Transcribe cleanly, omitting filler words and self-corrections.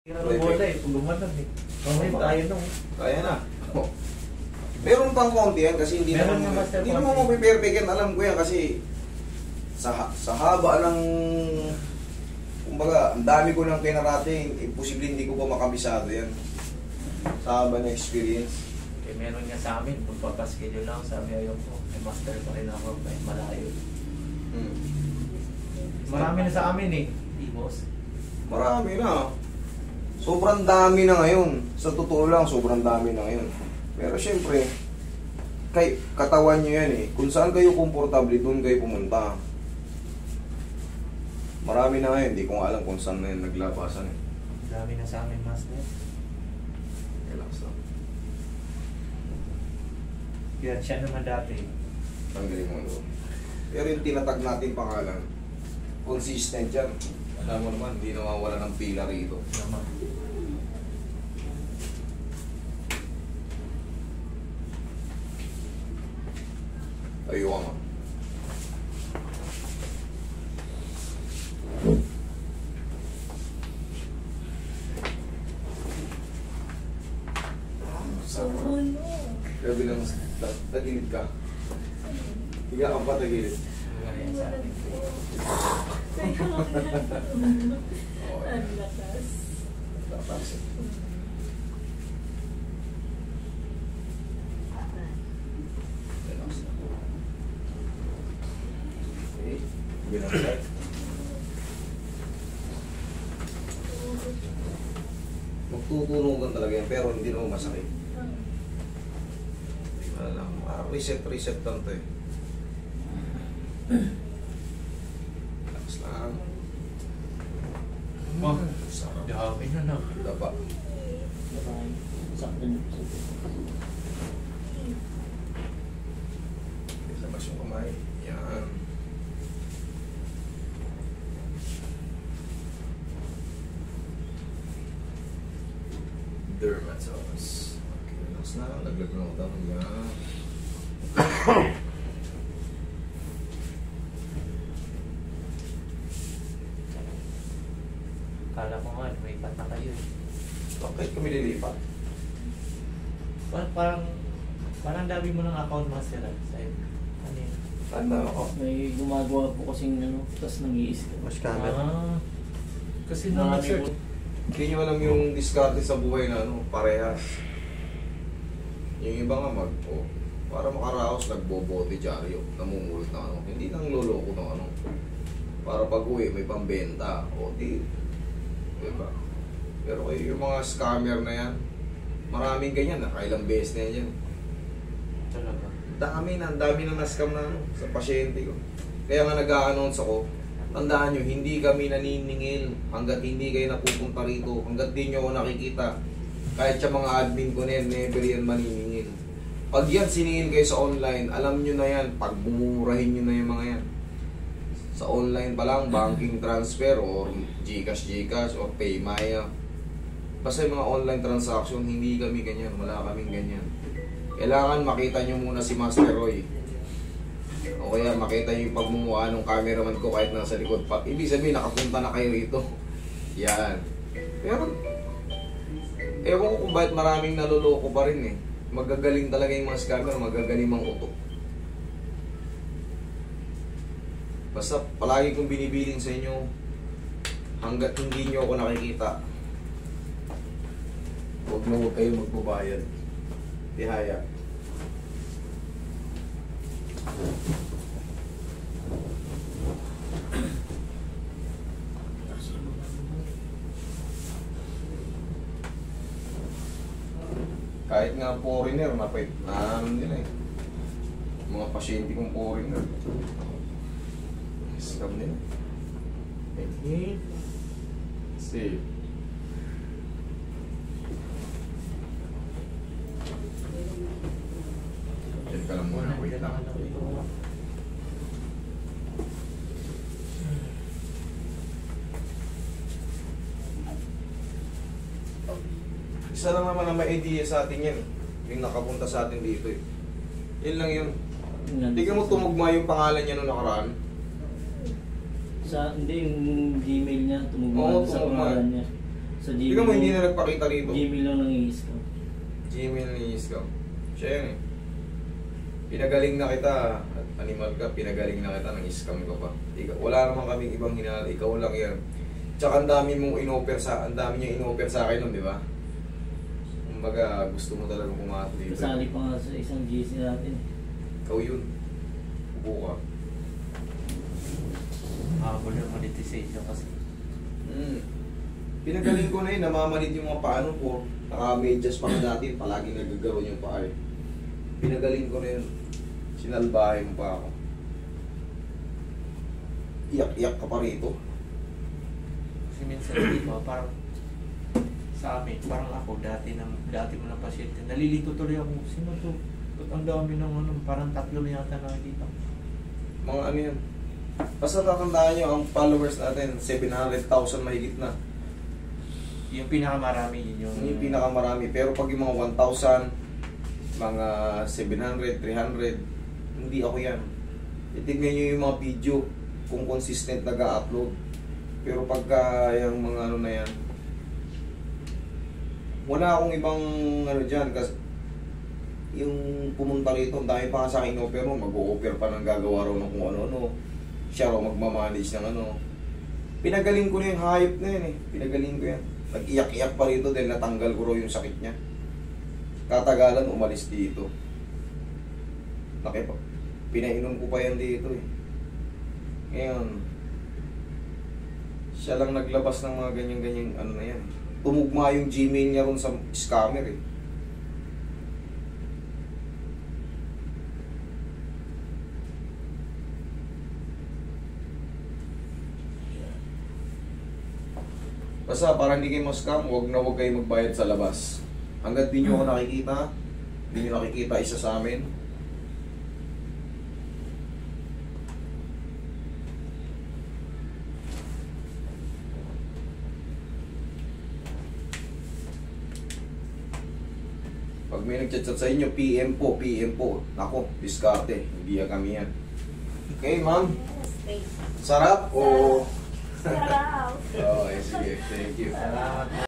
Kaya ng bola eh, lumanag eh. Okay, kaya nung. Kaya na. Oh. Meron pang konti yan kasi hindi Meron naman, nga, hindi naman mapiperfect yan. Alam ko yan kasi sa haba ng kumbaga, ang dami ko nang kinarating, imposible hindi ko pa makabisado yan. Sa haba ng experience. Eh, meron nga sa amin, kung papaschedule lang, sabi ayaw ko, may master pa rin ako, may malayo. Marami na sa amin eh, boss. Marami na. Sobrang dami na ngayon. Sa totoo lang, sobrang dami na ngayon. Pero syempre, kay katawan nyo yan eh. Kung saan kayo komportable, doon kayo pumunta. Marami na ngayon, hindi ko nga alam kung saan na yun naglabasan eh. Dami na sa amin, master. Relax lang. Yan siya naman dati. Tanggalin mo doon. Pero yung tinatag natin pangalan, consistent yan. Alam mo naman, hindi nawawala ng pila rito. Naman. Ayoko nga. Grabe lang, tagilid ka. Higa ka pa, tagilid. Yan sa amin. Ang lakas. Lakas. Relax na. Okay, bilang side. Magtutunugan talaga yan, pero hindi naman masakit. Alam, reset lang to eh. Relax lang. Oh, Sarap. dami na na. Dapa. Labas yung kamay. Yan. Dermatos. Okay, relax na. Laglag na utang. Yan. Kala ko nga, may na kayo eh. Bakit kami lilipat? Parang dami mo ng account master sa'yo. Ano yun? Ano ako? May gumagawa po kasing ano, tapos nag-i-scam. Mas camera. Kasi nung Marami nag-search, po. Hindi nyo alam yung diskarte sa buhay na ano, parehas. Yung iba nga para makaraos, nagbobote dyaryo, namumulot na ano. Hindi nang loloko ng ano. Para pag uwi, may pambenta. O di, diba? Pero kayo yung mga scammer na yan, maraming ganyan, nakailang beses na yan. talaga. Ang dami na na-scam na ano, sa pasyente ko. Kaya nga nag-a-announce ako, tandaan nyo, hindi kami naniningil hanggat hindi kayo napupunta rito, hanggat di nyo ako nakikita. Kahit sa mga admin ko na yan, never yan maniningil. Pag yan siningil kayo sa online, alam nyo na yan, pag bumurahin nyo na yung mga yan. Sa online pa lang, banking transfer or Gcash or Paymaya. Basta yung mga online transaction, hindi kami ganyan, wala kaming ganyan. Kailangan makita nyo muna si Master Roy. O kaya makita nyo yung pagmumukha ng cameraman ko kahit nasa likod pa. Ibig sabihin, nakapunta na kayo rito. Yan. Pero, ewan ko kung bakit maraming naluloko pa rin eh. Magagaling talaga yung mga scammer, magagaling mang utok. Basta palagi kong binibiling sa inyo, hanggat hindi nyo ako nakikita, huwag na huwag kayo magbabayad. Tihaya. Kahit nga foreigner, ano nila eh. Mga pasyente kong foreigner. Scam nila. Okay. Save. Diyan ka lang muna, wait lang. Isa lang naman ang may idea sa atin yan. Yung nakapunta sa atin dito eh. Yun lang yun. Tingnan mo tumugma yung pangalan niya nung nakaraan. Sa, hindi, yung Gmail niya, Oo, tumugma sa tumugma. pangalan niya. Sa Sa Tingnan mo, hindi na nagpakita rito. Gmail lang nang-i-scam. Gmail ni Iskaw. Siya yan eh. Pinagaling na kita, animal ka, pinagaling na kita, nang scam ka pa. Wala naman kaming ibang hinala, ikaw lang yan. Tsaka ang dami mong in-offer ang dami niya in-offer sa akin nun, di ba? Kumbaga, gusto mo talagang pumato dito. Kasali pa nga sa isang GC natin. Ikaw yun. Upo ka. Habol yung monetization kasi. Pinagaling ko na yun, namamalit yung mga paano ko. Naka-medyas pa nga dati, palagi nagagawa yung paa eh. Pinagaling ko na yun. Sinalbahe mo pa ako. Iyak-iyak ka pa rito. Kasi minsan dito, parang sa amin, parang ako, dati mo na pasyente, nalilito tuloy ako, sino to? Ba't ang dami ng ano, parang 3 na yata nakikita. Mga ano yan. Basta tatandaan nyo, ang followers natin, 700,000 mahigit na. Yung pinakamarami yun Yung pinakamarami. Pero pag yung mga 1,000, mga 700, 300, hindi ako yan. Itignan nyo yung mga video kung consistent nag-upload. Pero pagka yung mga ano na yan, wala akong ibang ano dyan. Kasi yung pumunta rito, ang dami pa nga sa akin offer mo, mag-o-offer pa ng gagawa raw ng kung ano-ano. Siya raw magmamanage ng ano. Pinagaling ko na yung hayop na yan eh. Pinagaling ko yan. Nag-iyak-iyak pa rito dahil natanggal ko raw yung sakit niya. Katagalan, umalis dito. Pinainom ko pa yan dito eh. Ngayon, siya lang naglabas ng mga ganyan-ganyan ano na yan. Tumugma yung Gmail niya ron sa scammer eh. Basta para hindi kayo ma-scam, huwag kayo magbayad sa labas. Hanggat di nyo ako nakikita, hindi nyo nakikita isa sa amin. Pag may nag-chat sa inyo, PM po. Nako, diskarte. Hindi kami yan. Okay, ma'am. Sarap o... Sarap. Okay, sige. Thank you. Salamat.